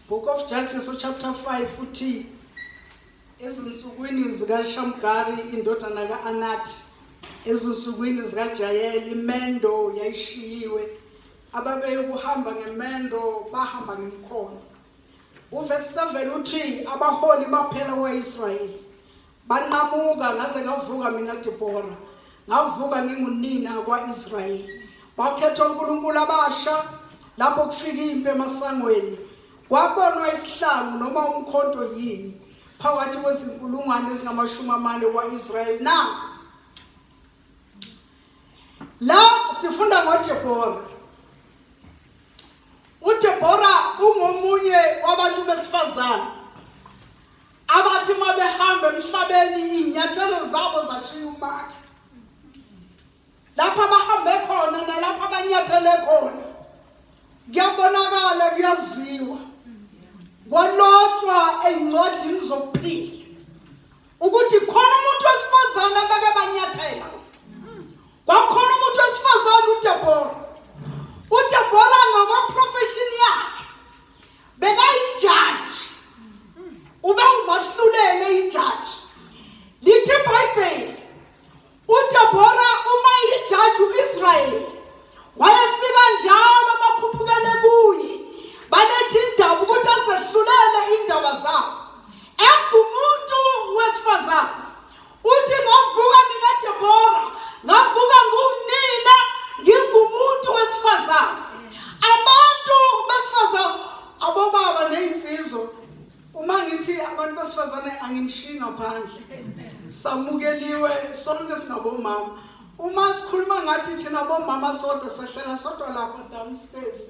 Book of Judges chapter 5 uthi ezinsukwini zikaShamgari indodana kaAnathi, ezinsukwini zikaJayeli imendo yayishiyiwe, ababeyokuhamba ngemendo bahamba ngemkhono. Uverse 7 uthi abaholi baphela kwaIsrayeli banqamuka, ngase ngavuka mina Debora, ngavuka ngingunina kwaIsrayeli. Bakhetha uNkulunkulu abasha lapho kufika impi emasangweni. Kwabonwa isihlangu noma umkhonto yini phakathi kwezinkulungwane ezingama40 kwaIsrayeli na. La sifunda ngoDebora. uDebora ungomunye wabantu besifazane abathi mabehamba emhlabeni inyathelo zabo zashiya umbala. Lapha bahambe khona nalapha abanyathele khona kuyabonakala, kuyaziwa, kwalotshwa ezincwadini zokuphila ukuthi khona umuntu wesifazane abake banyathela. Kwakhona umuntu wesifazane uDebora. uDebora ngokwaprofession yakhe bekayijaji, ube ungahlulele ijaji. Lithi iBhayibheli uDebora uma yijaji uIsrayeli wayefika njalo bakhuphukele kuye, baletha indaba ukuthi asehlulele indaba zabo. Engumuntu wesifazane uthi ngavuka mina Debora, ngavuka ngunina, ngingumuntu wesifazane. Abantu besifazane, abobaba nezinsizwa, uma ngithi abantu besifazane anginishiyi ngaphandle, samukeliwe sonke singabomama. Uma sikhuluma ngathi thina bomama sodwa sehlela sodwa lapha downstairs,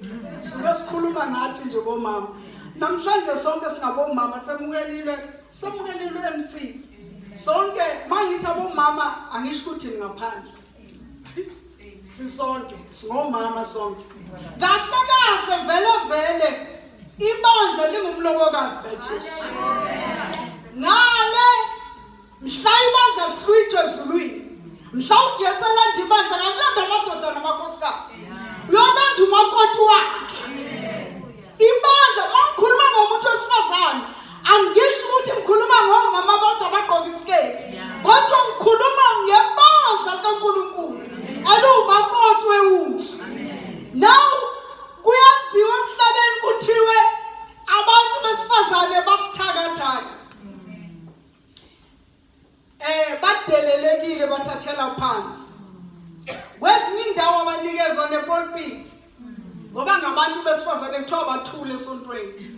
suke sikhuluma ngathi nje bomama. Namhlanje sonke singabomama samukeliwe MC. Sonke mangithi abomama angisho ukuthi ngaphandle, sisonke singomama sonke. Kahle vele ibandla lingumlobokazi kaJesu. Ngale mhla ibandla lihlwitshwe ezulwini, mhla uJesu elanda ibandla akulanda amadoda namakhosikazi, uyolanda umakoti wakhe. Ibandla mangikhuluma ngomuntu wesifazane angisho ukuthi ngikhuluma ngomama bodwa abagqoka isiketi, kodwa ngikhuluma ngebandla kaNkulunkulu elumakoti wewundlu. Now kuyaziwa emhlabeni kuthiwe abantu besifazane babuthakathaka, badelelekile, bathathela phansi. Kwezinye indawo abanikezwa nepulpit ngoba ngabantu besifazane kuthiwa bathule esontweni.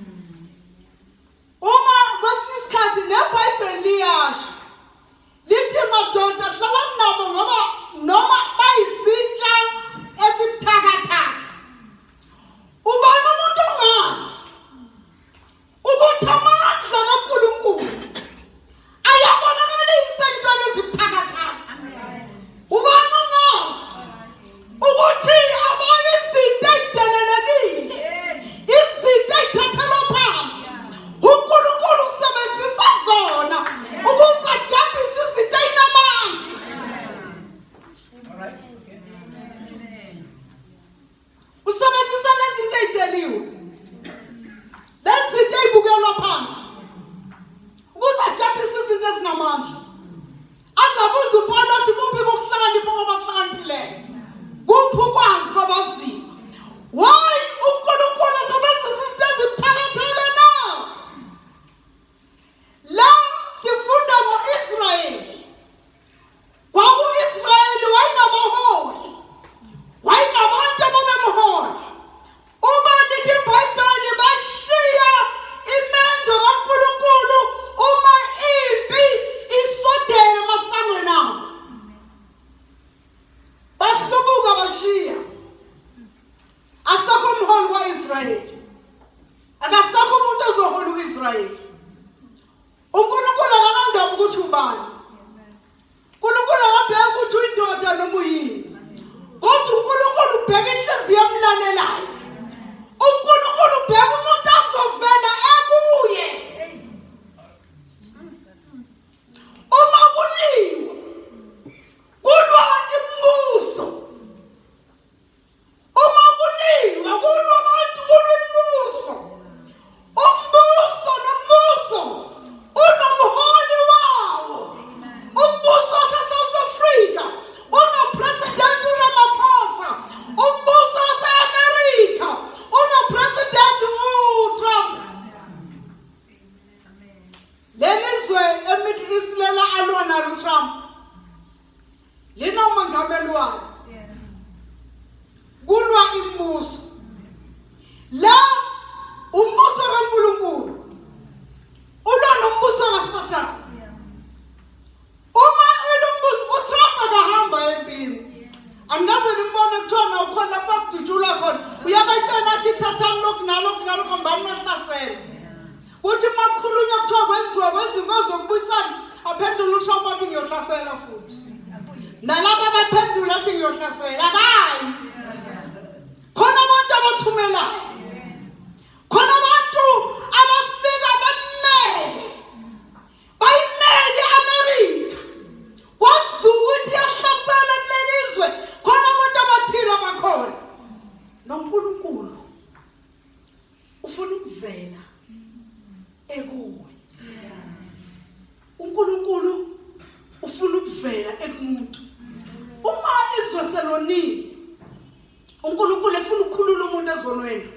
Uma kwesinye isikhathi neBhayibheli liyasho lithi madoda hlala nabo ngoba noma bayisitsha esibuthakathaka. Ubani umuntu ongazi ukuthi amandla kaNkulunkulu ayabonakalisa izintwana ezibuthakathaka? Ubani ongazi ukuthi abanye izinto ezidelelekile, izinto ezithathelwa phansi, uNkulunkulu usebenzisa zona ukuze ajabulise izinto ezinamandla? Usebenzisa lezi zinto ezideliwe, lezi zinto ezibukelwa phansi ukuze ajabulise izinto ezinamandla. Azabuza uPaul athi kuphi ukuhlakanipha kwabahlakaniphileyo, kuphi ukwazi kwabaziyo. Why uNkulunkulu usebenzisa izinto ezibuthakathaka na? La sifunda ngo-Israyeli. Kwaku-Israyeli wayinabaholi, wayinabantu ababemhola. Uma lithi iBhayibheli bashiya imendo kaNkulunkulu uma impi isondele emasangweni abo, bahlubuka bashiya. Asakho umholi kwa-Israyeli, akasakho umuntu ozohola u-Israyeli. uNkulunkulu akanandaba ukuthi ubani, uNkulunkulu akabheki ukuthi uyindoda noma uyini, kodwa uNkulunkulu ubheka inhliziyo emlalelayo. uNkulunkulu ubheka umuntu azovela ekuye. Uma kuliwa kulwa imibuso, uma kuliwa kulwa abantu, kulwa imibuso. Uma La umbuso kaNkulunkulu ulwa nombuso kaSathane. Uma elombuso uTrump akahamba empini. Angaze nimbone kuthiwa ukhona bakudutshula khona. Uyabatshela athi thathani lokhu nalokhu hambani mahlasela. Uthi makhulunywa kuthiwa kwenziwa ingozi yokubuyisana aphendula uTrump athi ngiyohlasela futhi. Nalabo abaphendula athi ngiyohlasela akayi. Khona abantu abathumelayo. Khona abantu abafika bemmele. Bayimele America. Wazuka ukuthi yahlasela kulelizwe. Khona abantu abathile abakhona. NoNkulunkulu ufuna ukuvela ekuwe. uNkulunkulu ufuna ukuvela ekumuntu. Uma izwe selonile, uNkulunkulu efuna ukukhulula umuntu ezonweni.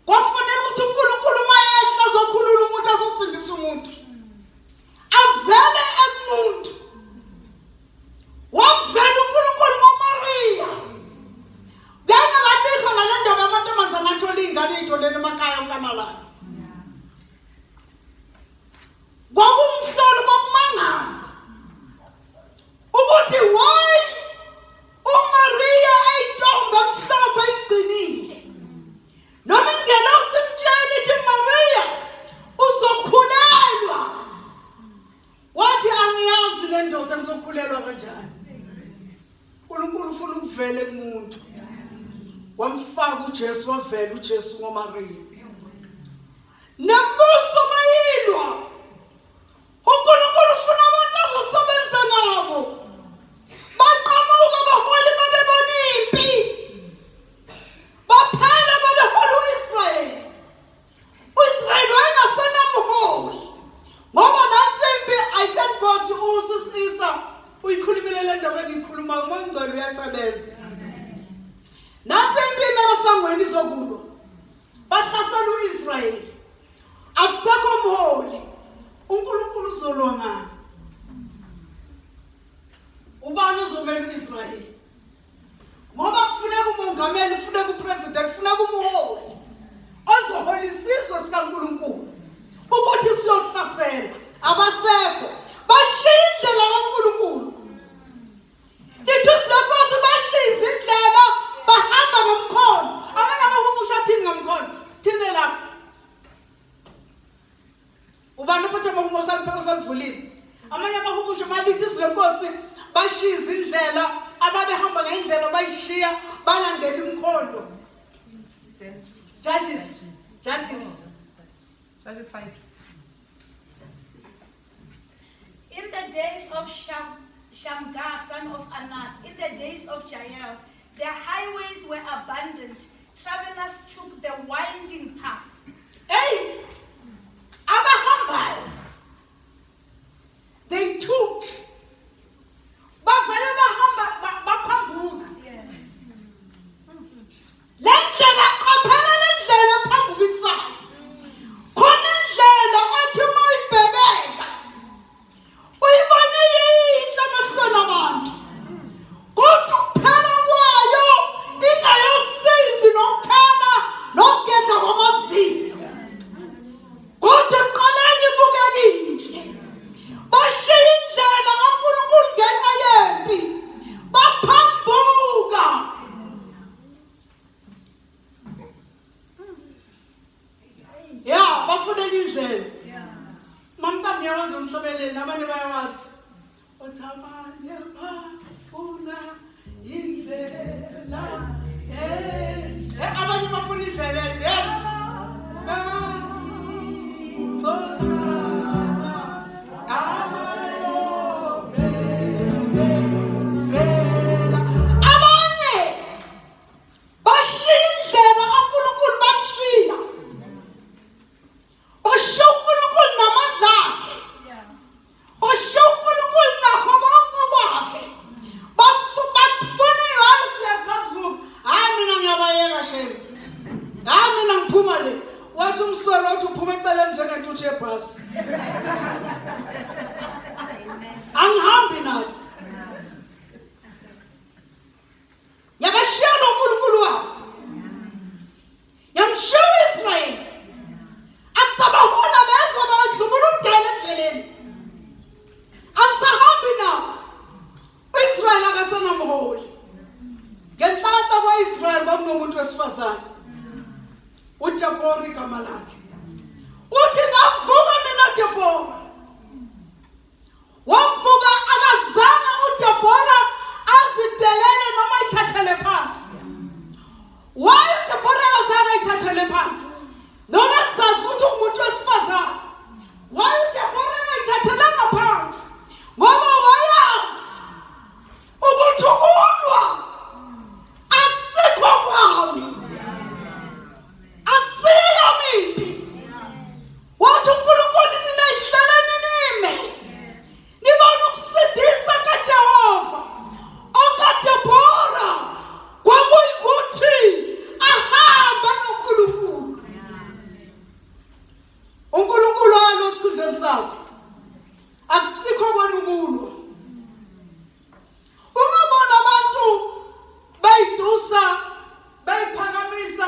Kwafanele ukuthi uNkulunkulu mayehla azokhulula umuntu azosindisa umuntu. Avele ekumuntu. Wavela uNkulunkulu ngoMaria. Ngeke ngabikho ngale ndaba amantombazana athola ingane ezitholene emakhaya uNkamalanga. Ngokumhlolo kokumangaza. Ukuthi why uMaria ayintombi emhlophe igcinile. Noma ingelosi imtshela ithi Maria uzokhulelwa. Wathi angiyazi le ndoda ngizokhulelwa kanjani. uNkulunkulu ufuna ukuvela kumuntu. Wamfaka uJesu, wavela uJesu ngoMaria. Nembuso mayilwa. uNkulunkulu ufuna abantu azosebenza ngabo. Baqhamuka baholi babebona impi. Baphela babehola uIsrayeli. uIsrayeli wayengasenamholi. Ngoba nansi impi I thank God uSisa uyikhulumile le ndaba engiyikhuluma uMangcwele uyasebenza. Nansi impi mabasangweni izokulwa. Bahlasela uIsrayeli. Akusekho mholi. uNkulunkulu uzolwa ngani? Ubani uzomela uIsrayeli? Ngoba kufuneka umongameli, kufuneka upresident, kufuneka umholi ozohola isizwe sikaNkulunkulu ukuthi siyohlasela. Abasekho. Bashiya indlela kaNkulunkulu. Lithusi lenkosi bashiya indlela bahamba ngomkhono. Abanye abahumusha athini ngomkhono? Thine lapha. Ubani uphethe amahumusha usalivulile. Amanye abahumusha malithi izwi lenkosi bashiya indlela ababehamba ngendlela bayishiya balandela umkhondo. Judges 5. In the days of Shamgar, son of Anath, in the days of Jael, their highways were abandoned. Travelers took the winding paths. Hey! Abahambayo. They took. Bavele bahamba baphambuka. Yes. Lendlela aphela lendlela phambukisayo. Khona indlela ethi mayibhekeka. Uyibona yinhle emehlweni abantu. Kodwa ukuphela kwayo ingayosizi nokukhala nokugeza kwamazinyo. Kodwa eqaleni ibukekile. Bashiya indlela kaNkulunkulu ngenxa yempi. Baphambuka. Ya, bafuna indlela. Mamntana uyawazi umhlobeleli, abanye bayawazi. Othamanye bafuna indlela. Abanye bafuna indlela nje. Abanye bashiya indlela kaNkulunkulu bamshiya. Bashiya uNkulunkulu namandla akhe. Bashiya uNkulunkulu nakho konke kwakhe. Bafuna ihansi yaphezulu. Hayi mina ngiyabayeka shame. Hayi mina ngiphuma le. Wathi umsolo wathi uphuma eceleni njengentuthu yebhasi. Angihambi nayo. Yabashiya uNkulunkulu wabo. Yamshiya uJabhora igama lakhe. Uthi ngavuka mina Debora. Wavuka akazange uDebora azidelele noma ayithathele phansi. Why uDebora akazange ayithathele phansi? Noma sazi ukuthi umuntu wesifazane. Why uDebora ayithathelanga phansi? Ngoba wayazi ukuthi ukulwa akusikho kwami. Akusiyo mimpi. Wathi uNkulunkulu nina ihlalani nime. Nibona ukusindisa kaJehova. OkaDebora kwakuyikuthi ahamba noNkulunkulu. uNkulunkulu alo sikhundleni sakhe. Akusikho kwenu kulo. Ungabona abantu bayidusa, bayiphakamisa,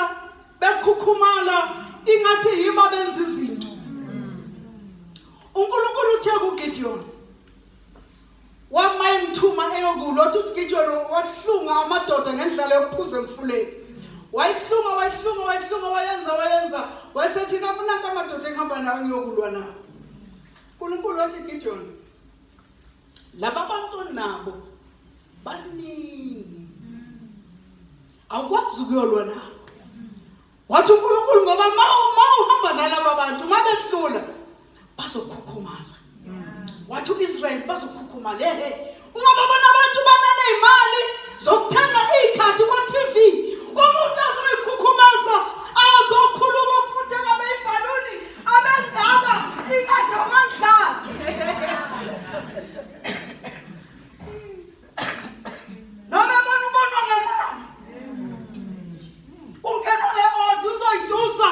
bekhukhumala ingathi yiba benza izinto. uNkulunkulu uthe kuGideon wamayimthuma eyokulo wathi uGideon wahlunga amadoda ngendlela yokuphuza emfuleni. Wayihlunga wayenza wayesethi nanka amadoda engihamba nawo ngiyokulwa nawo. uNkulunkulu wathi Gideon laba bantu nabo baningi awukwazi ukuyolwa nabo. Wathi uNkulunkulu ngoba uhamba nalaba bantu mabehlula bazokhukhumala. Wathi uIsrael bazokhukhumala. Ungababona abantu bananezimali zokuthenga ikhathi ku-TV. Umuntu azoyikhukhumasa azokhuluma futhi ngabe ibhaluni abendaba ingathi amandla akhe. Noma bona ubonwa ngani? Ungena le-order uzoyidusa,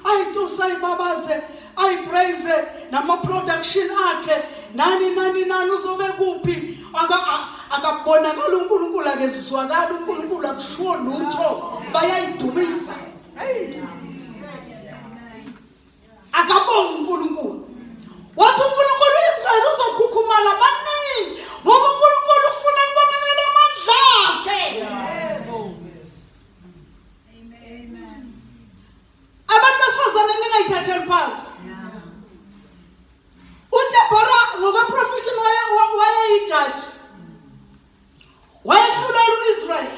ayidusa ayibabaze, ayipraise nama-production akhe nani uzobe kuphi akabonakala uNkulunkulu akezizwakala uNkulunkulu akushiwo lutho bayayidumisa akabonga uNkulunkulu. Wathi uNkulunkulu uIsrael uzokhukhumala baningi ngoba uNkulunkulu ufuna ukubonakala amandla akhe. Abantu besifazane ningayithatheli phansi. uDebora ngokwephrofeshini wayeyijaji. Wayehlulela uIsrael.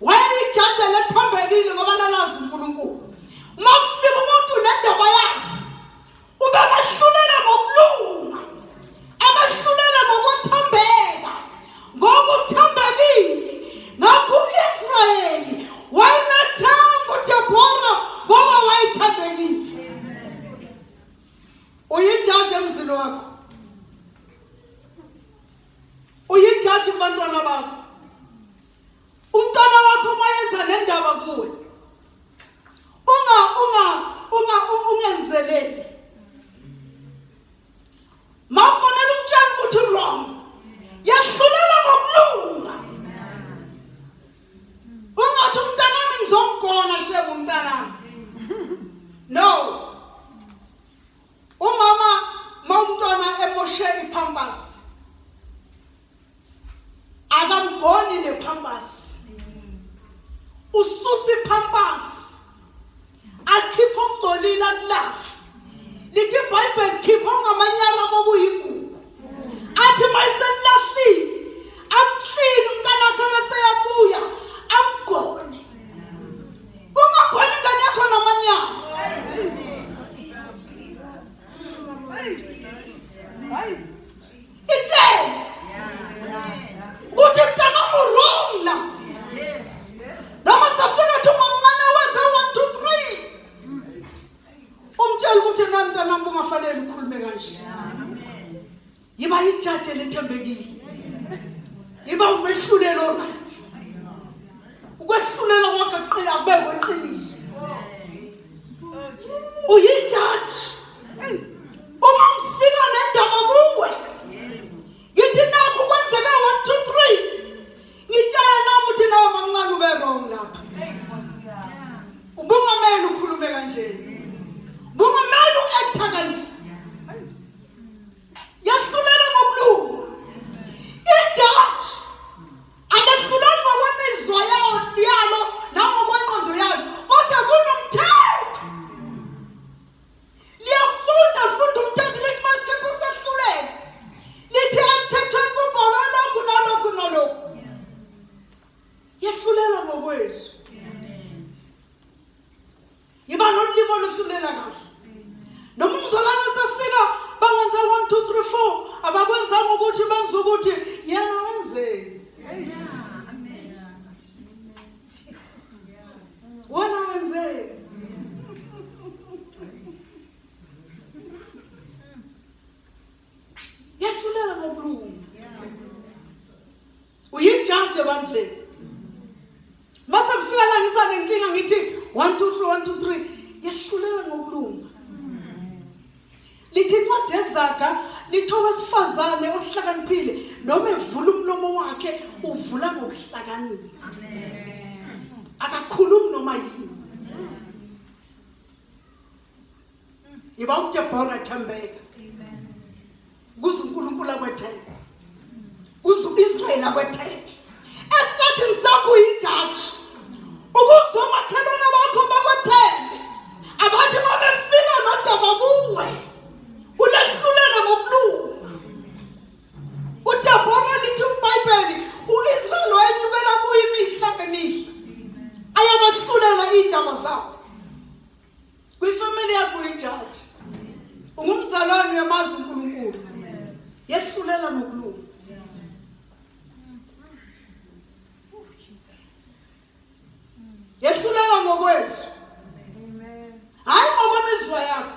Wayeyijaji elethembekile ngoba lalazi uNkulunkulu. Uma kufika umuntu nendaba yakhe ube bahlulela ngokulunga. Abahlulela ngokuthembeka. Ngokuthembekile. Ngakho uIsrael wayethemba uDebora ngoba wayethembekile. Uyijaji emzini wakho. Uyijaji kubantwana bakho. Umntwana wakho mayeza nendaba kuwe. Ungenzeleli. Mafanele umtshela ukuthi wrong. Yahlulela ngokulunga. Ungathi umntanami ngizomgona shebo umntanami. No. Umama mawumntwana emoshe iPampers. Akamgoni nePampers. Ususa iPampers. Akhipha umbolila kulahle. Lithi iBhayibheli khipha ngamanyala kokuyigugu. Athi mayiselahlile amhlini umntana wakhe bese yabuya amgone. Ungagoni ingane yakho namanyala. Itshele uthi mntana wrong la. Noma safuna ukuthi umncane wenze 1 2 3. Umtshela ukuthi mntana ungafanele ukhulume kanje. Yiba ijaji elethembekile. Yiba umehlulelo right. Ukwehlulela kwakhe qila kubekwe eqiniso. Uyijaji. Uma ufika nendaba kuwe. Ngithi nakho kwenzeka 1 2 3. Ngitshela nami uthi nawe mamncane ube wrong lapha. Ubungameli ukhulume kanje. Bungameli uact kanje. Yahlulela ngokulunga. Ijaji akahlulela ngokwemizwa yalo nangokwenqondo yalo. Kodwa kunomthetho. basulela kahle. Noma umzalwane sefika bangenza 1 2 3 4 abakwenzanga ukuthi benze ukuthi yena wenzeni. Wena wenzeni. Yasulela ngobulungu. Uyinjaje bandle. Mase kufika la ngisane inkinga ngithi 1 2 3 1 2 3 yasulela ngobulungu. Lithi incwadi yezaga litho wesifazane ohlakaniphile noma evula umlomo wakhe uvula ngokuhlakanipha. Akakhulumi noma yini. Yiba uDeborah Thembeka. Kuze uNkulunkulu akwethembe. Kuze uIsrael akwethembe. Esikhathini sakho uyijudge. Ukuze omakhelwane bakho bakwethembe. Abathi mabefika nodaba kuwe. Ulahlulela ngobulungu. uDeborah lithi uBhayibheli uIsrael wayenyukela kuye imihla ngemihla. Ayabahlulela indaba zabo. Kwifamily yakho uyijudge. Ungumzalwane uyamazi uNkulunkulu. Yehlulela ngobulungu. Yehlulela ngokwezwi. Hayi ngokwemizwa yakho.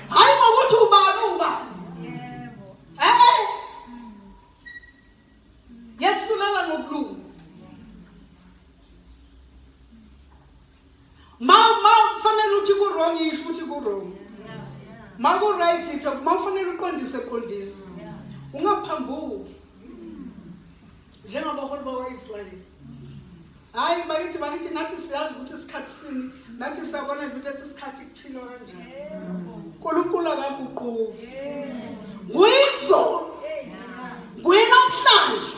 Hayi ngokuthi ubani. Yehlulela ngobulungu. Ma kufanele uthi ku wrong yisho ukuthi ku wrong. Ma ku right ithi ma kufanele uqondise. Ungaphambuki. Njengabaholi bakwaIsrael. Hayi bakithi nathi siyazi ukuthi isikhathi sini, nathi siyabona ukuthi isikhathi kuphilwa kanjani. uNkulunkulu akaguquki. Nguyizolo. Nguye namhlanje.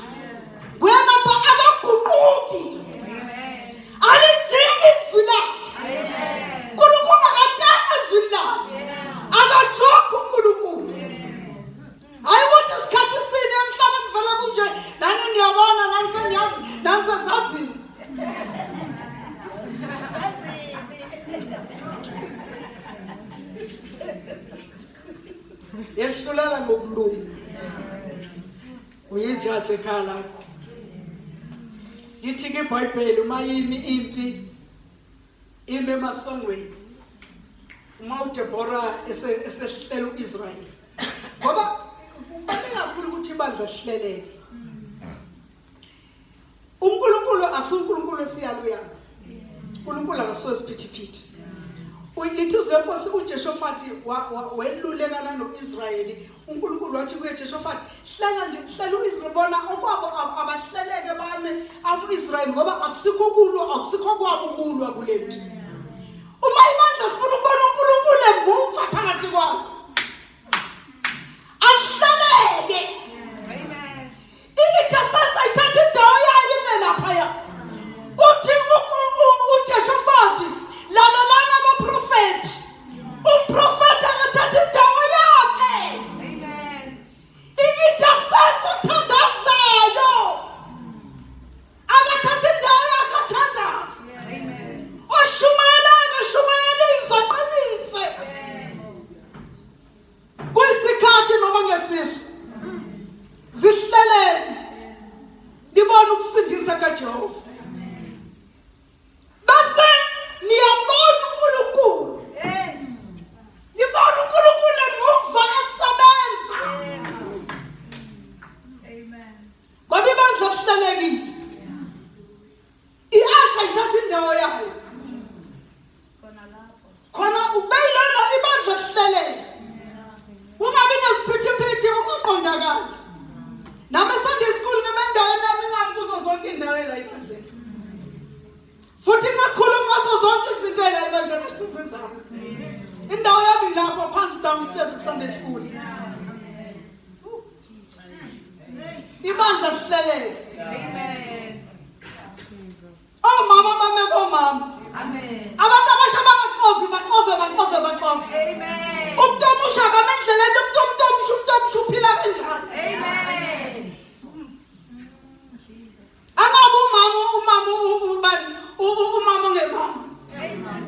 Nguye nampa akaguquki. Alijingi izwi lakhe. uNkulunkulu akadala izwi lakhe. Akajoki uNkulunkulu. Hayi ukuthi isikhathi sini emhlabeni vele kunje nani niyabona nani seniyazi nani sesazini. Yehlulela ngobulungu. Uyijaje ekhaya lakho. Lithi ke iBhayibheli uma yimi impi ime emasongweni. Uma uDeborah esehlela uIsrael. Ngoba kubaluleke kakhulu ukuthi ibandla lihleleke. uNkulunkulu akusuNkulunkulu esiyaluyana. uNkulunkulu akasuwe isiphithiphithi. Lithi izwenkosi uJehoshafati welulekana noIsrayeli. uNkulunkulu wathi kuye Jehoshafati, hlala uIsrael bona okwabo abahleleke bame abuIsrael ngoba akusikho kwabo kulwa kulempi. Uma ibandla lifuna ukubona uNkulunkulu emuva phakathi kwabo. Ahleleke. Amen. Intercessor ithatha indawo yayo ime lapha. Uthi uJehoshafati lalalana abaprofeti. Umprofeti akathatha indawo yakhe. Amen. I-intercessor uthandazayo akathatha indawo yakhe athandaza. Amen. Oshumayela izaqinise. Kuyisikhathi noma ngesisu zihlelene nibona ukusindisa kaJehova. Base niyabona uNkulunkulu. Nibona uNkulunkulu emuva esebenza. Amen. Ngoba ibandla lihlelekile. I-Asha ithatha indawo yayo. Khona ubeyilona ibandla lihleleke. Ungabi nesiphithiphithi ungaqondakali. Nami Sunday school ngemendaweni nami ngambuzo zonke indawo la ibandleni. Futhi ngakhuluma ngazo zonke izinto la ibandleni sisizana. Indawo yami lapho phansi downstairs ku Sunday school. Ibandla lihleleke. Amen. Oh mama bameko mama. Amen. Abantu abasha baqofe. Amen. Umuntu omusha kamendlela umuntu omusha uphila kanjani? Amen. Angabe umama ngemama. Amen.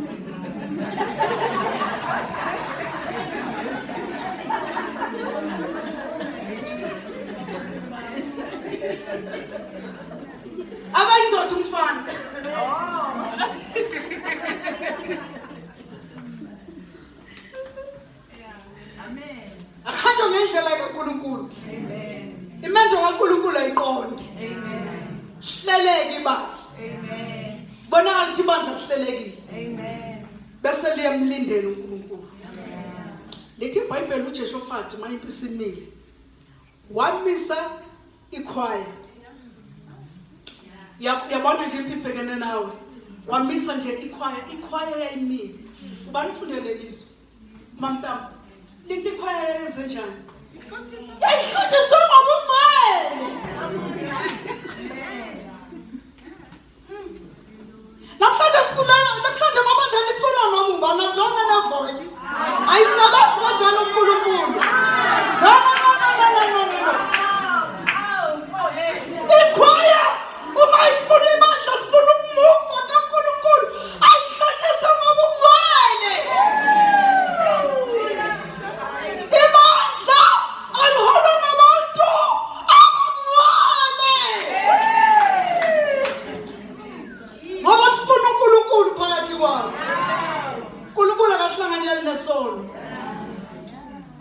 seliyamlindela uNkulunkulu. Lithi iBhayibheli uJehoshafati mayimpi isimile wamisa ikhwaya. Yabona nje impilo ibhekene nawe. Wamisa nje ikhwaya yayimile. Ubani ufundele lizwe? Mamtamo. Lithi ikhwaya yenze njani? Yayihlotshiswe ngobungcwele. Namhlanje mabazana icula noma ubani as long as a voice. Ayisebenzi kanjalo uNkulunkulu. No. Ikhwaya uma ifuna imandla ifuna ukumuva kaNkulunkulu ayihlotshiswe ngobungcwele. Imandla aliholwa ngabantu abangcwele. Ngoba sifuna uNkulunkulu phakathi kwabo. uNkulunkulu akahlanganyeli nesono.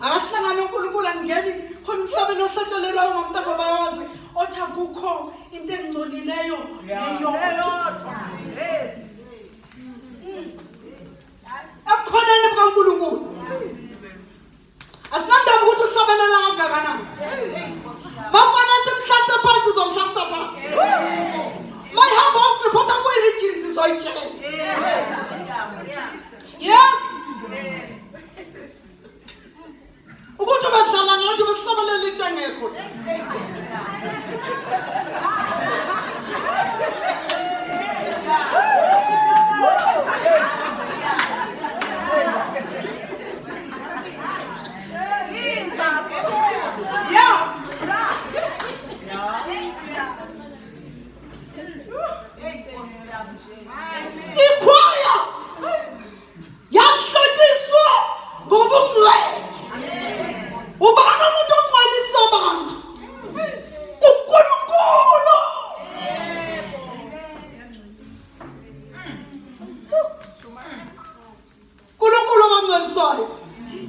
Akahlangana uNkulunkulu angeni khona umhlabeni ohlatshelelwayo ngomntaba bayawazi othi akukho into engcolileyo eyodwa. Akukhoneni bukaNkulunkulu. Asinandaba ukuthi uhlabelela kangakanani. Bafana simhlathe phansi zomhlatha phansi. Mayihamba usiripota kwi-regions izoyitshela. Yes. Ukuthi badlala ngathi besihlabelela into engekho. Ikhwaya yahlotshiswa ngobungcwele. Ubani umuntu ongcwalisa abantu? uNkulunkulu. uNkulunkulu obangcweliswayo.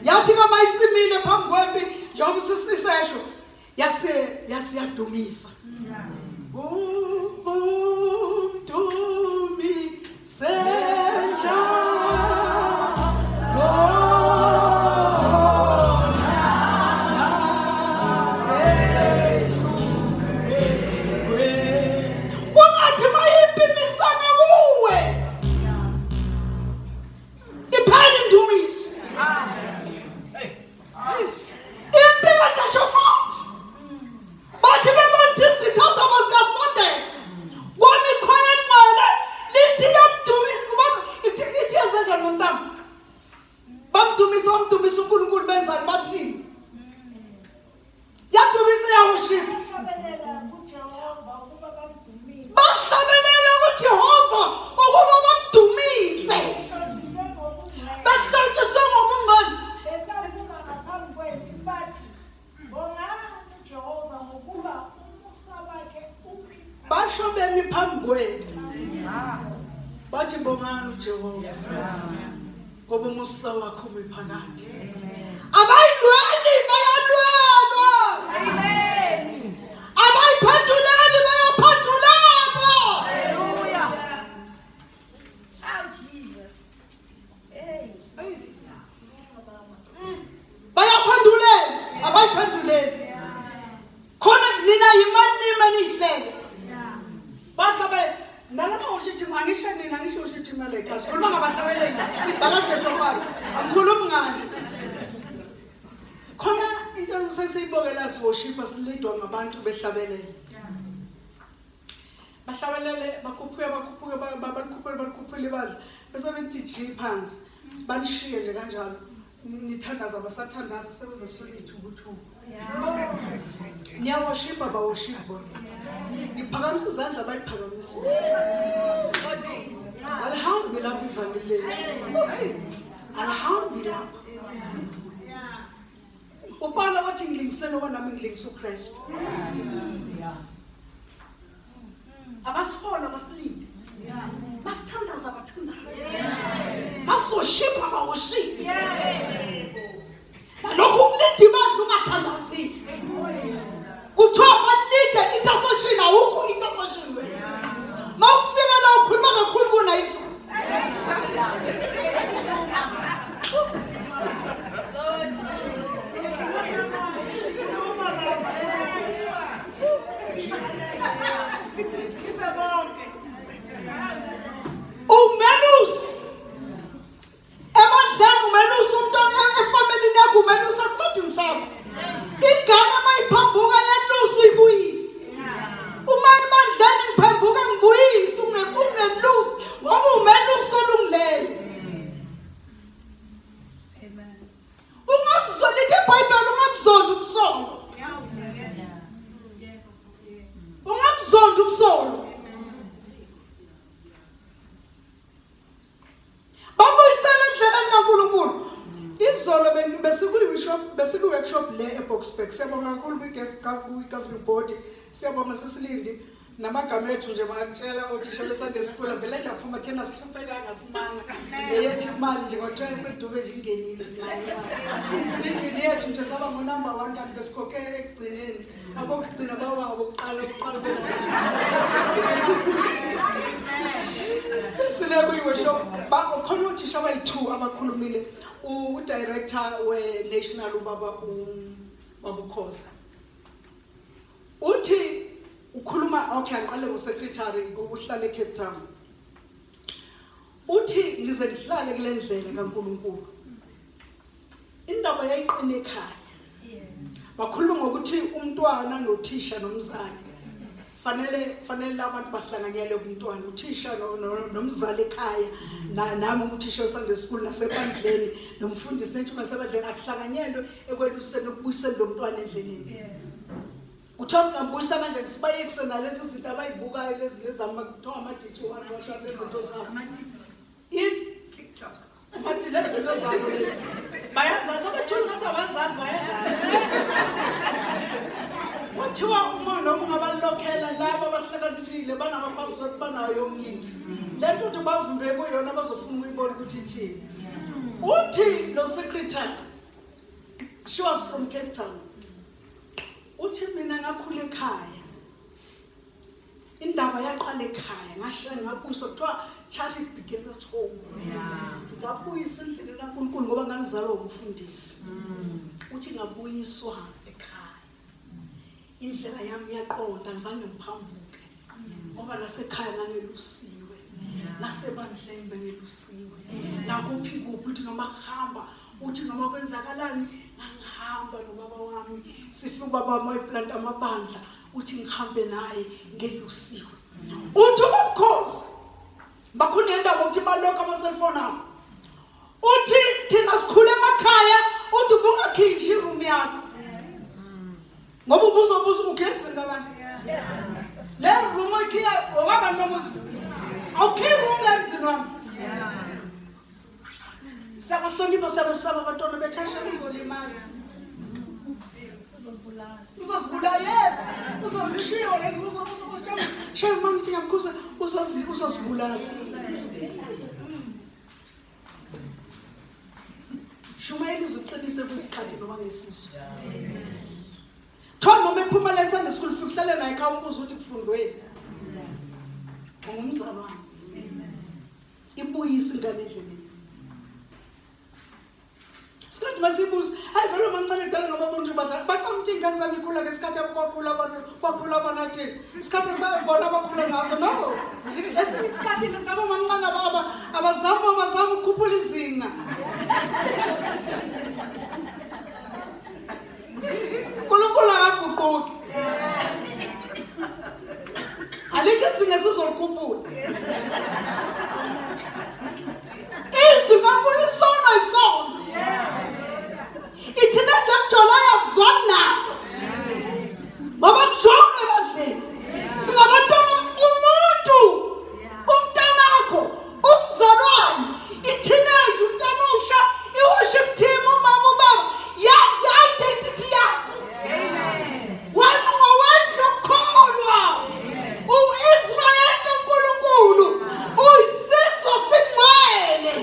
Yathi kama isimile phambi kwempi njengoba sisesho yasiyadumisa. Bamdumisa uNkulunkulu benzani bathini? Yadumisa yaworship. Bahlabelela kuJehova ukuba bamdumise. Bahlotshiswe ngobungcwele. Basho bemi phambi kwethu. Bathi bongani uJehova. Ngoba umusa wakho uphakathi. Abayilweli bayalwelwa. Amen. Abayiphenduleli bayaphendulelwa. Hallelujah. Oh Jesus. Hey. Bayaphenduleli, abayiphenduleli. Khona nina yimani manihlele. Basabe nalapha ushithi angisho nina ngisho ushithi imali ekhasi. Khuluma ngabahlabeleli bakaJehoshafati. Angikhulumi ngani. Khona into sesiyibokela siworship silidwa ngabantu behlabelela. Bahlabelele bakhuphuke bakhuphule badla. Bese bethi G phansi. Banishiye nje kanjalo. Nithandaza basathandaza sebezesula ithukuthuku. Niyaworship abaworship bona. Niphakamisa izandla bayiphakamisa. Alhamdulillah ivangeli. Alhamdulillah. Ubala wathi ngilingisela nami ngilingisa uKristu. Abasikhola basilinde. Basithandaza bathandaza. Basoship abaworship. Lokhu kulindi badla ungathandazi. Kuthiwa balinde intercession awukho intercession wena. Mawufika la ukhuluma kakhulu kunayiso. yakho. Ingane mayiphambuka yelusi uyibuyise. Uma ibandleni ngiphambuka ngibuyise ungelusi ngoba umelusi olungileyo. Ungakuzonda iBhayibheli ungakuzonda ukusonga. Ungakuzonda ukusonga. Babuyisela endleleni kaNkulunkulu. Izolo besiku-workshop le eBoksburg. Siyabonga kakhulu kwi-governing body. Siyabonga sesilindi. Namagama ethu nje bangakutshela othisha beSunday school vele nje aphuma thina sihluphekanga simanga. Eyethi imali nje kwathiwa esedube nje ingenile sinayo. Indlela yethu nje saba ngo-number 1 kanti besikhokhe ekugcineni. Abokugcina baba abokuqala bona. Sile kwi-workshop khona othisha abayi-2 abakhulumile. U-director we-national ubaba Babukhoza. Uthi ukhuluma okay aqale ngo-secretary uhlala eCape Town. Uthi ngize ngihlale kule ndlela kaNkulunkulu. Indaba yayiqine ekhaya. Bakhuluma ngokuthi umntwana nothisha nomzali fanele abantu bahlanganyele kumntwana uthisha nomzali ekhaya nami umthisha weSunday school nasebandleni nomfundisi nethu nasebandleni akuhlanganyelwe ekweluseni ukubuyisela lo mntwana endleleni. Uthola singambuyisa manje sibayekise nalezi zinto abayibukayo lezi lezama kuthiwa amadiji wona lezi zinto zabo. TikTok. Amathi lezi zinto zabo lezi. Bayazazi abathula ngathi abazazi bayazazi. Kuthiwa uma noma ungabalokhela labo abahlakaniphile banama-password banayo yonke into. Le nto uthi bavumbe kuyona bazofuna ukuyibona ukuthi ithini. Uthi lo secretary, she was from Cape Town. Uthi mina ngakhula ekhaya. Indaba yaqala ekhaya ngasho ngabuyisa kuthiwa charity begins at home. Ngabuyisa endleleni kaNkulunkulu ngoba ngangizalwa umfundisi. Uthi ngabuyiswa ekhaya. Indlela yami yaqonda ngizange ngiphambuke. Ngoba nasekhaya ngangelusiwe. Nasebandleni bengelusiwe. Nakuphi kuphi uthi noma hamba uthi noma kwenzakalani ngihamba nobaba wami sifike ubaba wami eplant amabandla uthi ngihambe naye ngelusiwe. Uthi ubukhosi bakhona indaba ukuthi balokho ama-cellphone abo. Uthi thina sikhule emakhaya uthi bungakhiphi iroom yakho. Ngoba ubuzobuza ukukhetha ngabantu. Le room ikhiya ongaba nomuzi. Awukhi room la emzini wami. Sabahlonipha sabesaba abantwana bethasha uzolimala. Uzosibulala yes. Uzosishiya lezi uzosishiya. Shaya mama ngithi ngiyamkhuza uzosibulala. Shumayeli uzoqinise kwisikhathi noma ngesisu. Thola noma ephuma la eSunday school fikusele naye ekhaya umbuzo ukuthi kufundweni. Ngumzalwane. Ibuyisa ingane endleleni. Sikhathi masibuza, hayi vele mancane dala ngoba bonke bacanga ukuthi ingane zami ikhula ngesikhathi kwakhula bona thina. Isikhathi sabona abakhula ngaso no. Esinye isikhathi lesingaba mancane abazama ukukhuphula izinga. Nkulunkulu akaguquki. Alikho izinga sizokukhuphula. Izinga kulisona isona. Ithina jamjola yazona. Baba jonge badle. Singabantwana umuntu. Umntanakho, umzalwane, i-teenage umntamusha, i-worship team umama ubaba yazi identity yakho. Amen. Wena ungawedla ukukholwa. U-Israyeli kaNkulunkulu uyisizwe singcwele.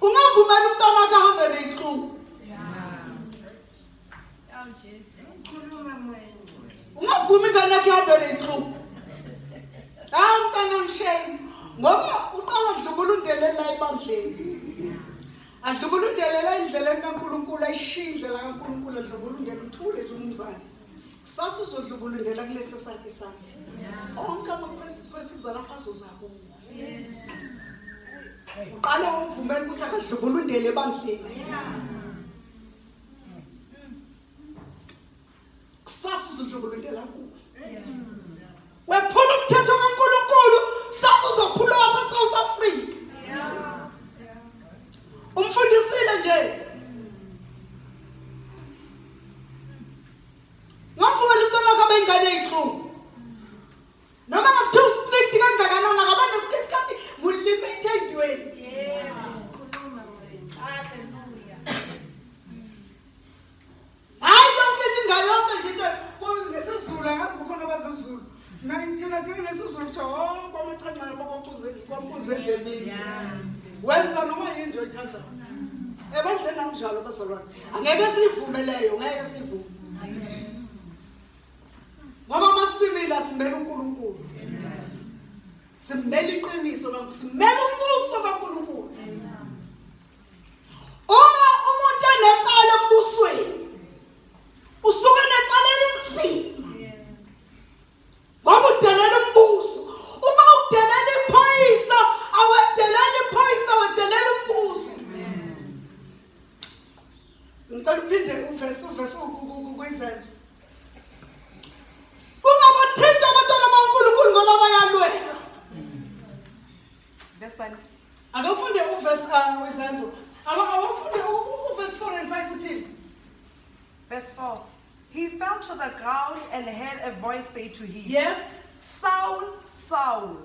Ungavumela umntanakho ahambe ney'nhlungu. Ungavumi ingane yakho ihambe ney'nhlungu. Mntana msheni ngoba uqala adlubulundele la ebandleni. Adlubulundelela endleleni kaNkulunkulu ayishiya indlela kaNkulunkulu adlubulundele uthule nje umzali. Sasa uzodlubulundela kulesi sakhe sakhe. Onke amakhwesizana afazo zakho. Uqala umvumela ukuthi akadlubulundele ebandleni. empilweni. Yes. Hallelujah. Hayi yonke into ingayonke nje into ngesizulu angazi kukhona abazizulu. Thina nesizulu nje kwamachanca kwamkuze endlebeni. Wenza noma yini nje oyithandayo. Ebandleni anginjalo bazalwane. Angeke siyivumeleyo, ngeke siyivume. Ngoba masimila simela uNkulunkulu. Simela iqiniso kaNkulunkulu, simela umbuso kaNkulunkulu. Uma umuntu enecala embusweni, usuke necala elinzima. Ngoba udelela umbuso. Uma udelela iphoyisa, awedelela iphoyisa, awedelela umbuso. Ngicela uphinde uvese kuyizenzo. Ungabathinta abantwana bakaNkulunkulu ngoba bayalwela. Akafunde uvese wezenzo. Akafunde uvese 4 and 5 uthini? Verse 4. He fell to the ground and heard a voice say to him, Yes. Saul, Saul,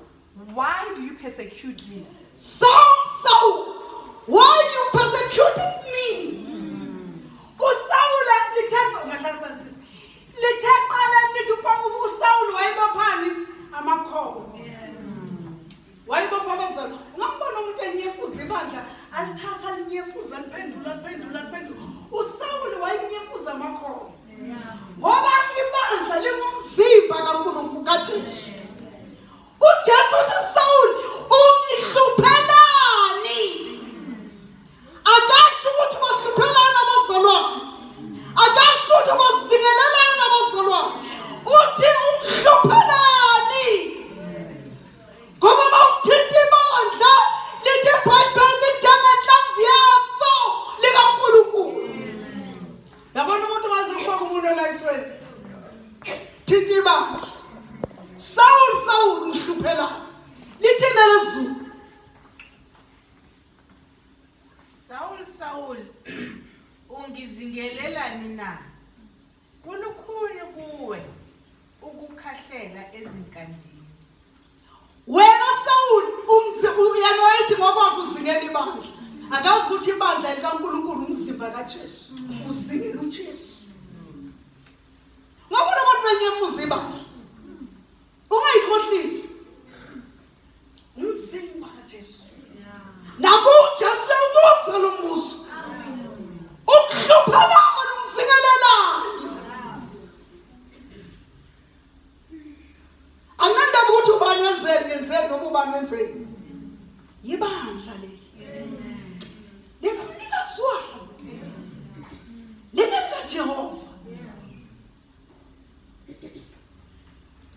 why do you persecute me? Saul, Saul, why are you persecuting me? uSaul lithetha ungahlala phansi. Lithetha lithi uSaul wayebaphani amakhobo. Wayebapha abazali. Ungambona umuntu enyefuza ibandla, alithatha linyefuza liphendula. uSaul wayenyefuza amakhobo. Ngoba ibandla lingumzimba kaNkulunkulu kaJesu. uJesu uthi Saul ungihluphelani? Akasho ukuthi bahluphelana abazalwane. Akasho ukuthi bazingelelana abazalwane. Uthi ungihluphelani? Ngoba mawuthinta ibandla lithi iBhayibheli njengenhlamvu yaso likaNkulunkulu. Yabona umuntu mazifaka umuntu elayisweni. Thinta ibandla. Saul, Saul, ngihluphelani? Lithina lezulu. Saul, Saul, ungizingelelani na? Kulukhuni kuwe ukukhahlela ezinkandini. Wena Saul uyena wayithi ngoba uzingela ibandla. Akazi ukuthi ibandla likaNkulunkulu umzimba kaJesu. Uzingela uJesu. Ngabona abantu banyefuza ibandla. Ungayikhohlisi. Umzimba kaJesu. Naku uJesu ubuza lo mbuzo. Ukuhluphelana umzingelelani. Anandaba ukuthi ubani wenzeni noma ubani wenzeni. Yibandla leli. Linomnikazi walo. LikaJehova.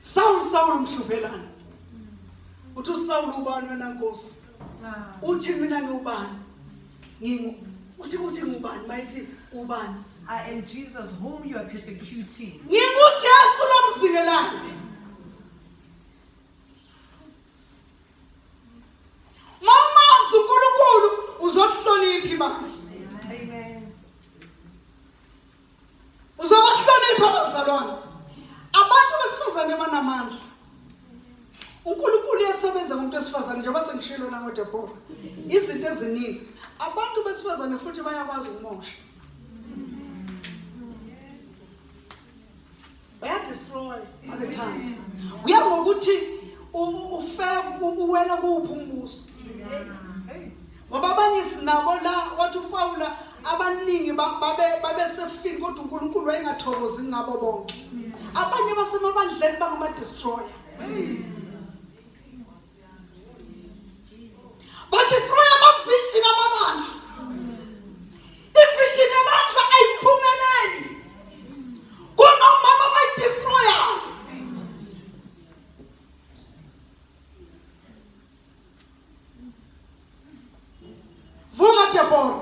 Saul umhluphelana. Uthi uSaul ubani wena Nkosi? Uthi mina ngubani? Uthi ngubani? Mayithi ubani? I am Jesus whom you are persecuting. NginguJesu lomzingelani. Mawumazi uNkulunkulu uzohlonipha ibandla. Amen. Uzobahlonipha abazalwane. Abantu besifazane banamandla. uNkulunkulu uyasebenza ngomuntu wesifazane njengoba sengishilo na ngoDeborah. Izinto eziningi. Abantu besifazane futhi bayakwazi ukumosha. Bayadestroy abethanda. Kuya ngokuthi uwena kuphi umbuso. Ngoba abanye sinabo la wathi uPaula abaningi babe sefini kodwa uNkulunkulu wayengathokozi ngabo bonke. Abanye basemabandleni bangama destroyer. Badestroy amavision amabandla. Ivision yamandla ayiphumeleli. Kunomama bayidestroyer. Vuka Deborah.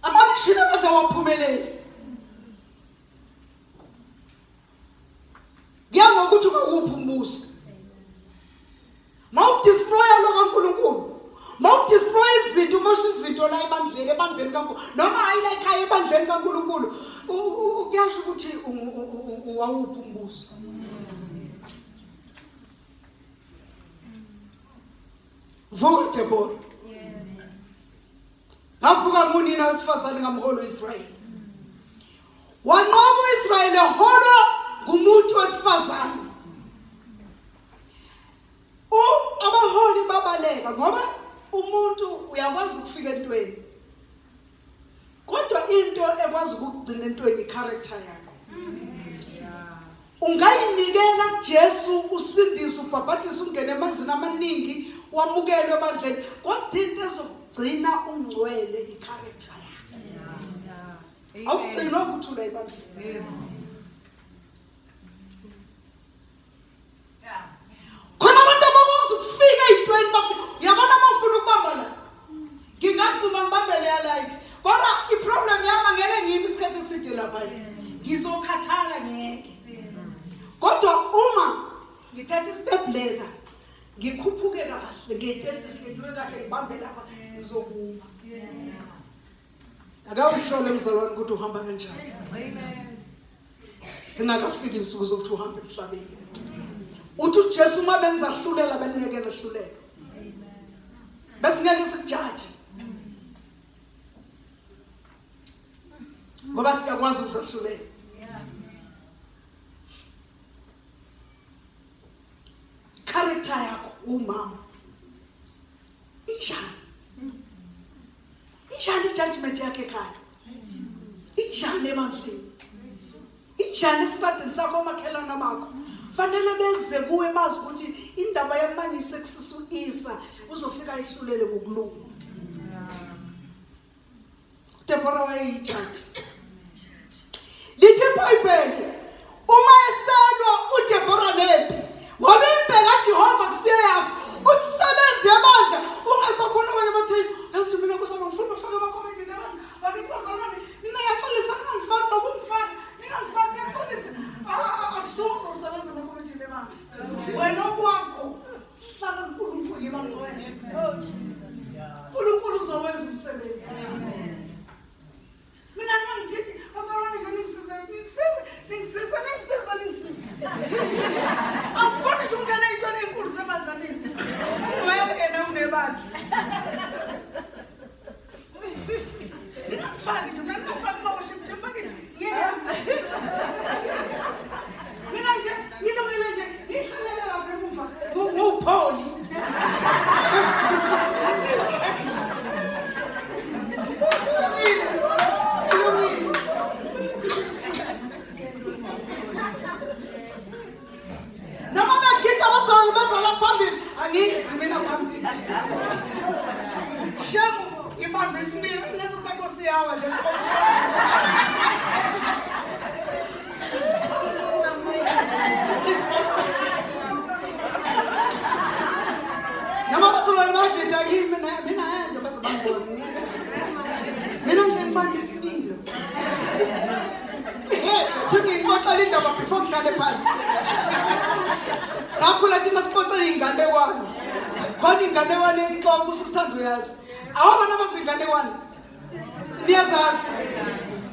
Amavishini abenza waphumeleli. Ngokuthi ukuphi umbuso. Mawudestroya lo kaNkulunkulu. Mawudestroy izinto umosha izinto la ebandleni kaNkulunkulu. Noma ayila ekhaya ebandleni kaNkulunkulu. Ukuyasho ukuthi uwawuphi umbuso. vuka Deborah. Ngavuka ngunina wesifazane ngamholo Israel. Wanqoba Israel eholwa ngumuntu wesifazane. Abaholi babaleka ngoba umuntu uyakwazi ukufika entweni. Kodwa into ekwazi ukugcina entweni i-character yakho. Ungayinikela kuJesu usindise ubhabhatise ungene emanzini amaningi wamukelwe ebandleni kodwa into ezokugcina ungcwele i-character yakho. Awugcina ukuthula ebandleni. Khona abantu abakwazi ukufika ey'ntweni bafika. Uyabona uma ufuna ukubamba la. Ngingagcuma ngibambele ya light. Kodwa i-problem yami angeke ngimi isikhathi eside lapha. Ngizokhathala ngeke. Kodwa uma ngithatha i-step ladder ngikhuphuke kahle ngiyetepisi ngidlule kahle ngibambe lapha ngizokuma. Akawuhlole mzalwane ukuthi uhamba kanjani. Singakafiki insuku zokuthi uhambe emhlabeni. Uthi uJesu uma bengizahlulela beningeke ngehlulela. Bese ngeke sikujaje. Ngoba siyakwazi ukusahlulela. Character yakho umama. Injani? Injani judgment yakhe ekhaya? Injani ebandleni? Injani esikhathini sakho amakhelana bakho? Fanele beze kuwe bazi ukuthi indaba yamanje sekusisa Isa uzofika ihlulele ngokulunga. Deborah wayeyijaji. Lithi iBhayibheli uma eselwa uDeborah nempi ngoba impela kaJehova kusiya yakho umsebenzi yamandla ungasakhona abanye bathi yazi mina kusaba ngifuna ukufaka amakomenti lawana bakuzalwane mina yaxolisa ngangifaka bakungifaka ngingangifaka yaxolisa akusozo sebenza amakomenti lemali wena okwakho hlala uNkulunkulu yibantu wena. Oh Jesus. uNkulunkulu uzowenza umsebenzi. Mina ngithi bazalwane nje ningisiza. Angifuni ukuthi ungene ey'ntweni ey'nkulu semazaneni. Wena unebandla. Ningangifaki nje, mina ningafaki ma-worship team. Mina nje ngilungile nje ngihlalele lapha emuva nguPauli. Noma bagida bazala phambili angizimina phambili. Shemu ibambe isibili leso sakho siyawa nje. Noma bazala bagida kimi mina nje bazabangona. Mina nje ngibambe isibili. Ngixoxa indaba before ngihlale phansi. Sakhula thina sixoxa inganekwane. Khona inganekwane ixoxa usisithanda uyazi. Awabona abazinganekwane. Niyazazi.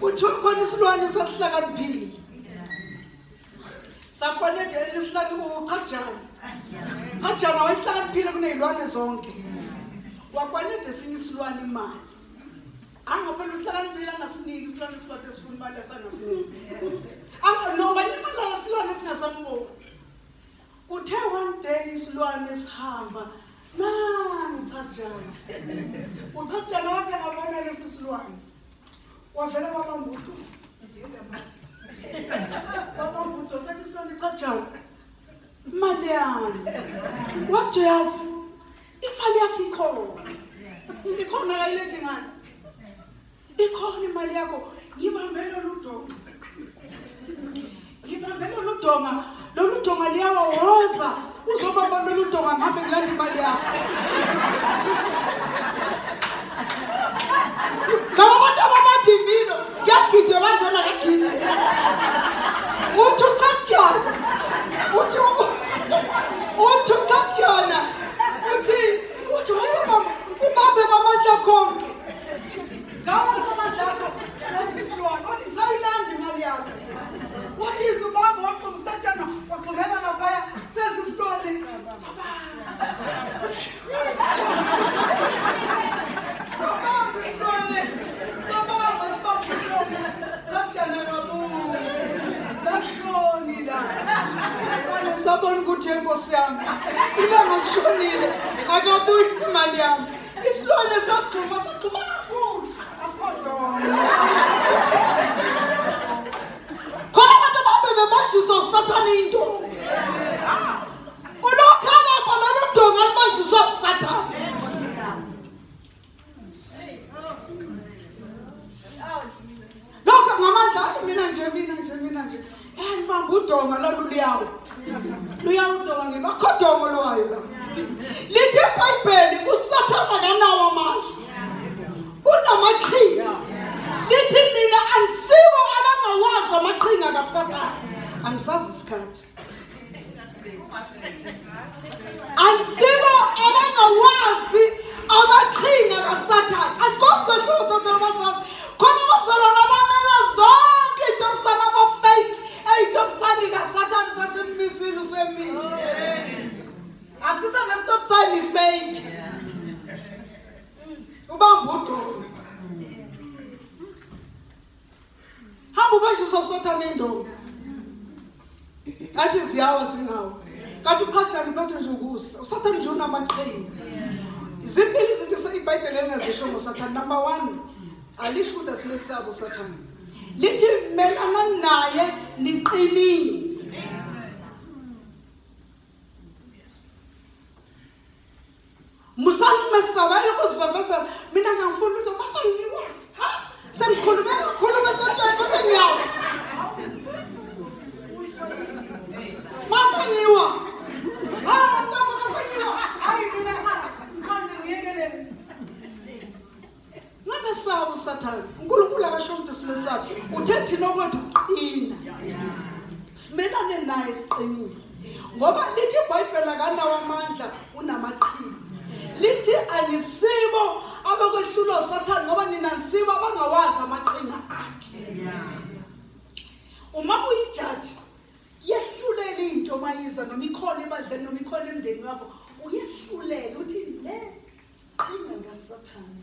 Uthi khona isilwane sasihlakaniphile. Sakhona lesihlanu uChajana. Chajana wayehlakaniphile kunezilwane zonke. Wakwanede esinye isilwane imali. Angaphela uhlakaniphile angasiniki isilwane esifade esifuna imali asangasiniki. No wanyamala isilwane singasamboni. Uthe one day isilwane sihamba uChajana. uChajana wathi angabona lesi silwane. Wavela wabambuto. Wabambuto sathi isilwane Chajana. Imali yami. Wathi uyazi imali yakho ikhona. Ikhona kayilethi ngani? Ikhona imali yakho. Ngibambele ludonga. Lolu donga liyawa woza uzobamba lolu donga ngihambe ngilanda imali yakho. Ngaba abantu ababhimbile ngiyagidwa bazona ngagidwa. Uthi uChajana. Uthi wayebamba ubambe bamandla konke. Ngawo amandla akho sesisilwane wathi ngisayilanda imali yakho. Wathi izubamba waqhuma uChajana waqhubeka laphaya sesisilwane sabanga. ngisabona ukuthi inkosi yami ilanga lishonile akabuyi imali yami isilwane sagxuma kakhulu khona abantu bebanjiswa usathane into ulokhu abapha lelo donga libanjiswa usathane lokho ngamandla mina nje ngibamba udonga loluliyawo luyawudonga ngibakhodongo lwayo la lithi iBhayibheli usathane akanawo amandla unamaqhinga lithi nina anisibo abangawazi amaqhinga kaSathane angisazi isikhathi anisibo abangawazi amaqhinga kaSathane asikwazi behlula toto basazi khona bazalwana abamela zonke intobusana ama-fake ey'tobusani kaSathane sasemmisile usemile akusisa nesitobusani fake ubamba udonga hamba ubanjiswa usathane indoda athi ziyawa singawo kanti uqhathani uphathwe nje ukusa usathane nje unamaqhinga zimbili izinto iBhayibheli engazisho ngoSathane. Number 1, alisho ukuthi asimesaba uSathane, lithi melana naye niqinile. Musani kumesaba yini ukuzivaveza mina nje ngifuna ukuthi basengiwa sengikhuluma esontweni basengiyawa masengiwa mantama masengiwa hayi mina manje ngiyekeleni ngamesaba uSathane. uNkulunkulu akasho ukuthi simesaba, uthe thina okwethu qina simelane naye siqinile, ngoba lithi iBhayibheli akanawo amandla unamaqhinga. Lithi anisibo abakwehlula uSathane ngoba nina nisibo abangawazi amaqhinga akhe. Uma uyijaji yehlulela into mayiza noma ikhona ebadleni noma ikhona emndeni wakho uyehlulela uthi le qhinga ngaSathane.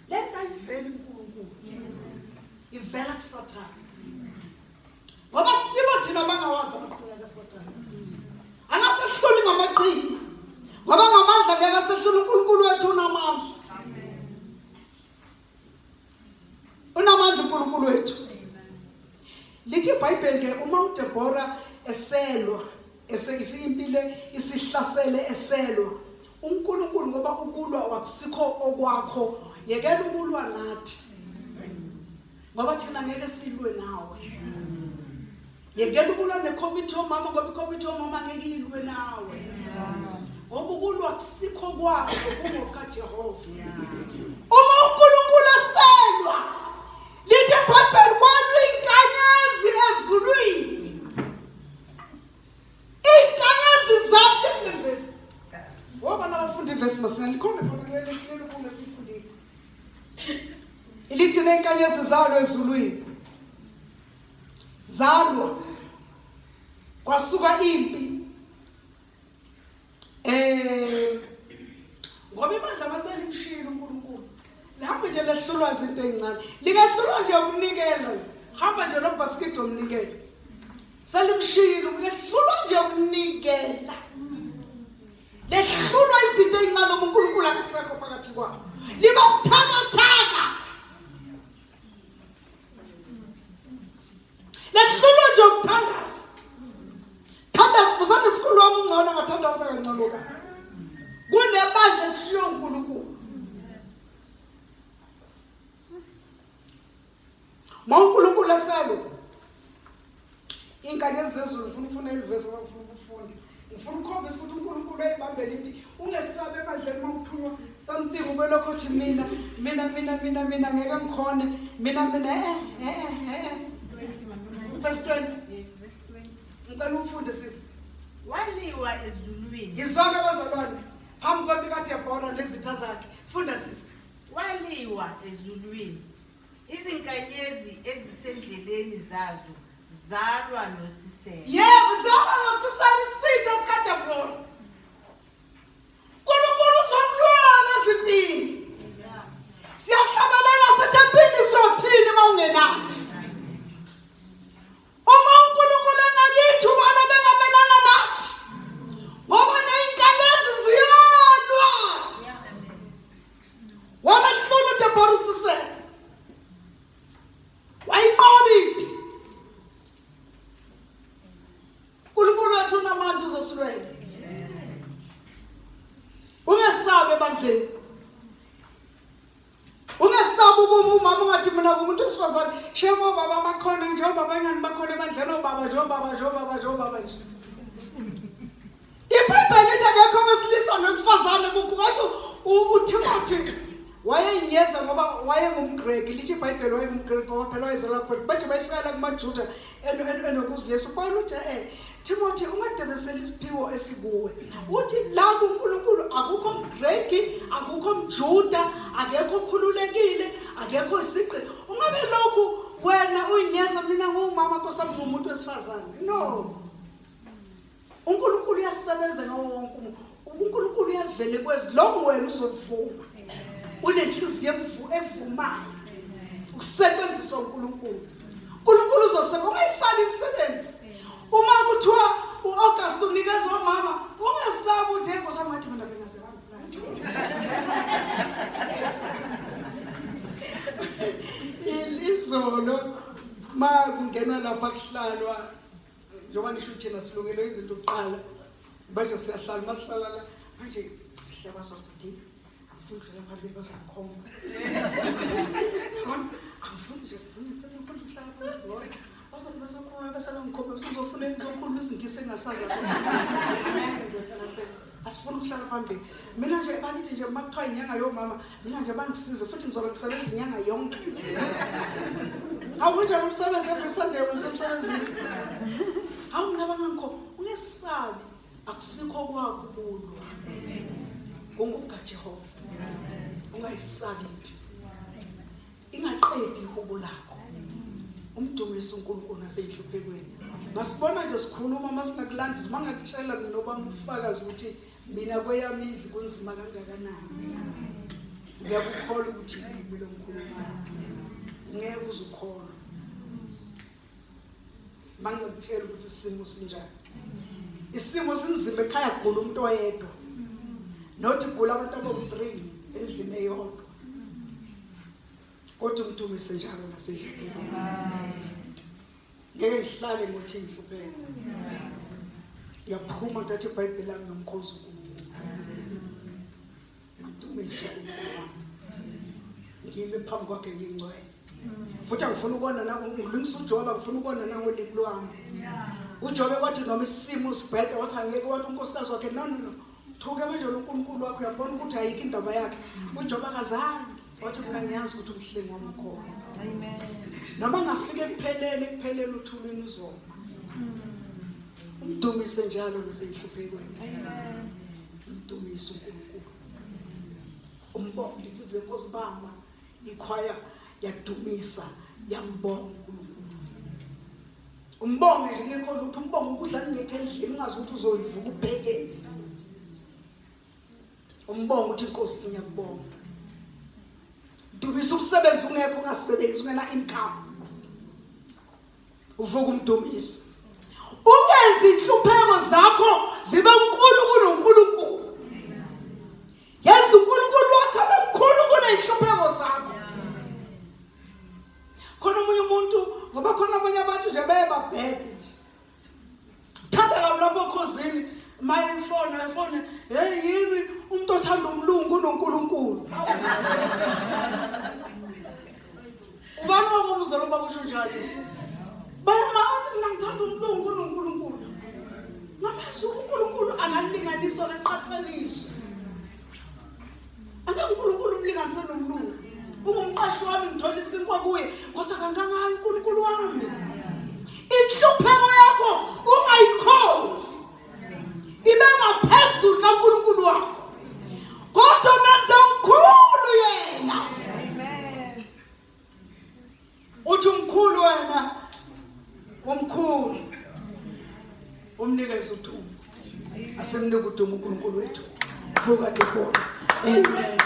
Leta ivela uNkulunkulu ivela kuSathane, ngoba sibo thina abangawazi amaqhinga kaSathane. Angasehluli ngamaqhinga ngoba ngamandla ngeke asehlule uNkulunkulu wethu unamandla. Unamandla uNkulunkulu wethu. Lithi iBhayibheli ke uma uDebora eselwa isimpile isihlasele eselwa, uNkulunkulu ngoba ukulwa wakusikho okwakho, yekela ukulwa nathi ngoba thina ngeke silwe nawe. Yekela ukulwa necommittee omama ngoba icommittee omama ngeke ilwe nawe. Ngoba ukulwa kusikho kwakho kungokaJehova. Uma uNkulunkulu eselwa, lithi iBhayibheli kwalwa inkanyezi ezulwini. Inkanyezi zakhe levesi. Ngoba nabafundi ivesi masina likhona khona lelo kunge sifundile. Ilithi nenkanyezi zalwa ezulwini. Zalwa kwasuka impi. Ngoba imandla maselimshilo uNkulunkulu lihamba nje lehlulwa izinto ezincane, likahlulwa nje ukunikela, hamba nje nobhasikidi omnikela selimshilo, lehlulwa nje ukunikela, lehlulwa izinto ezincane uNkulunkulu akasekho phakathi kwabo, liba buthakathaka, lehlulwa nje ukuthandaza. Thandaza kusana isikhulu wami ungcono ngathandaza kangcono ka kunebandla elishiya uNkulunkulu. uNkulunkulu eselo inkanyezi zezulu ngifuna elivesi ngifuna ukufunda, ngifuna ukukhombisa ukuthi uNkulunkulu eyibambela impi. Ungesabe emandleni mawuthunywa something ubelokho uthi mina ngeke ngikhone mina verse 20. Ngicela ufunde sisi. Waliwa ezulwini. Ngizwake abazalwane phambi kwempi kaDebora lezitha zakhe. Funda sisi. Waliwa ezulwini. Izinkanyezi ezisendleleni zazo zalwa noSisera. Yebo, zalwa noSisera isitha sikaDebora. uNkulunkulu uzomlwana zimpini. Siyahlabelela sethempini sothini mawungenathi. Uma uNkulunkulu engakithi ubani bengamelana endlini. Ungesabi umama ungathi mina kumuntu wesifazane shebo baba bakhona njengoba abangani bakhona ebandleni obaba njengoba nje. iBhayibheli lithi akekho owesilisa nosifazane kukathi uTimothy wayeyinyeza ngoba wayengumGreki. Lithi iBhayibheli wayengumGreki ngoba phela wayezalwa khona. Baje bayifikela kumaJuda enokuziyesu. Paul uthi Timothy ungadebesela isiphiwo esikuwe. Uthi la kuNkulunkulu akukho umGreki, akukho umJuda, akekho okhululekile, akekho isiqi. Ungabe lokhu wena uyinyeza mina ngumama nkosami ngumuntu wesifazane. No. uNkulunkulu uyasebenza ngawo wonke umuntu. uNkulunkulu uyavele kwezi lo wena uzovuma. Unenhliziyo evumayo ukusetshenziswa uNkulunkulu. uNkulunkulu uzosebenza. Ungayisabi imisebenzi. Uma kuthiwa uAugust umnikeza wamama, ungasabi uthi nkosami ngathi mina bengasebenza. Izolo ma kungenwa lapha kuhlalwa njengoba nisho thina silungelo izinto uqala manje siyahlala masihlala la manje sihlaba sokuthi angifuni ukudlala phambili bazomkhomba angifuni nje ukuhlala phambili bazokukhomba basalomkhomba sizofuna ngizokhuluma izingisi engasaza asifuna ukuhlala phambili. Mina nje bakithi nje makuthiwa inyanga yomama mina nje bangisize futhi ngizobe ngisebenza inyanga yonke. Awukuthi umsebenzi every Sunday umsebenzini. Hawu mina bangangikho ungesabi akusikho kwakulwa. UngukaJehova. Ungayisabi. Ingaqedi ihubo lakho. Umdumise uNkulunkulu naseyihluphekweni. Ngasibona nje sikhuluma masinakulanda mangakutshela mina obami ufakazi ukuthi mina kweyami indlu kunzima kangakanani. Ngiyakukholwa ukuthi ngibile umkhulumayo. Ngeke uzukholwa. Mangakutshela ukuthi isimo sinjani. Isimo sinzima ekhaya kugula umuntu oyedwa. Nothi kugula abantu abo-3 endlini eyodwa. Kodwa umdumise njalo naseyihluphekweni. Ngeke ngihlale ngothi ngihlupheke. Yaphuma thatha iBhayibheli lami ngomkhosi uNkulunkulu. Umdumise uNkulunkulu. Ngime phambi kwakhe ngingcwele. Futhi angifuna ukubona na ngilungisa uJobe ngifuna ukubona na ngolimi lwami. uJobe wathi noma isimo sibheda wathi angeke wathi unkosikazi wakhe no. Thuke manje uNkulunkulu wakho uyabona ukuthi ayikho indaba yakhe. uJobe akazange wathi mina ngiyazi ukuthi umhlengi wami ukhona. Amen. Noma ngafika ekupheleni uthulweni uzoma. Umdumise njalo naseyihluphekweni. Amen. Umdumise uNkulunkulu. Umbonga lithi izwe Nkosi bama ikhwaya yadumisa yambonga uNkulunkulu. Umbonga nje ngekho lutho umbonga ukudla ngekho endlini ungazi ukuthi uzoyivuka ubheke. Umbonga uthi Nkosi ngiyakubonga. Dumisa umsebenzi ungekho ungasebenzi ungena income. Uvuka umdumisa. Ungenza inhlupheko zakho zibe nkulu kuNkulunkulu. Yenza uNkulunkulu wakho abe mkhulu kuneyinhlupheko zakho. Khona omunye umuntu ngoba khona abanye abantu nje bayababhede. Thanda lapho ekhosini mayifone hey yini umuntu othanda umlungu uNkulunkulu. Ubani wakomuzolo bakusho njalo. Bayamathi mina ngithanda umlungu uNkulunkulu. Ngaphezu uNkulunkulu angalinganiswa naqhathaniswa. Anga uNkulunkulu umlinganise nomlungu. Ungumqashi wami ngithola isinkwa kuye kodwa kangangayi uNkulunkulu wami. Inhlupheko yakho ungayikhozi. Ibe ngaphezulu kaNkulunkulu wakho. Kodwa menze umkhulu yena. Amen. Uthi umkhulu wena umkhulu. Umnikeze udumo. Asemnika udumo uNkulunkulu wethu. Vuka Jehova. Amen.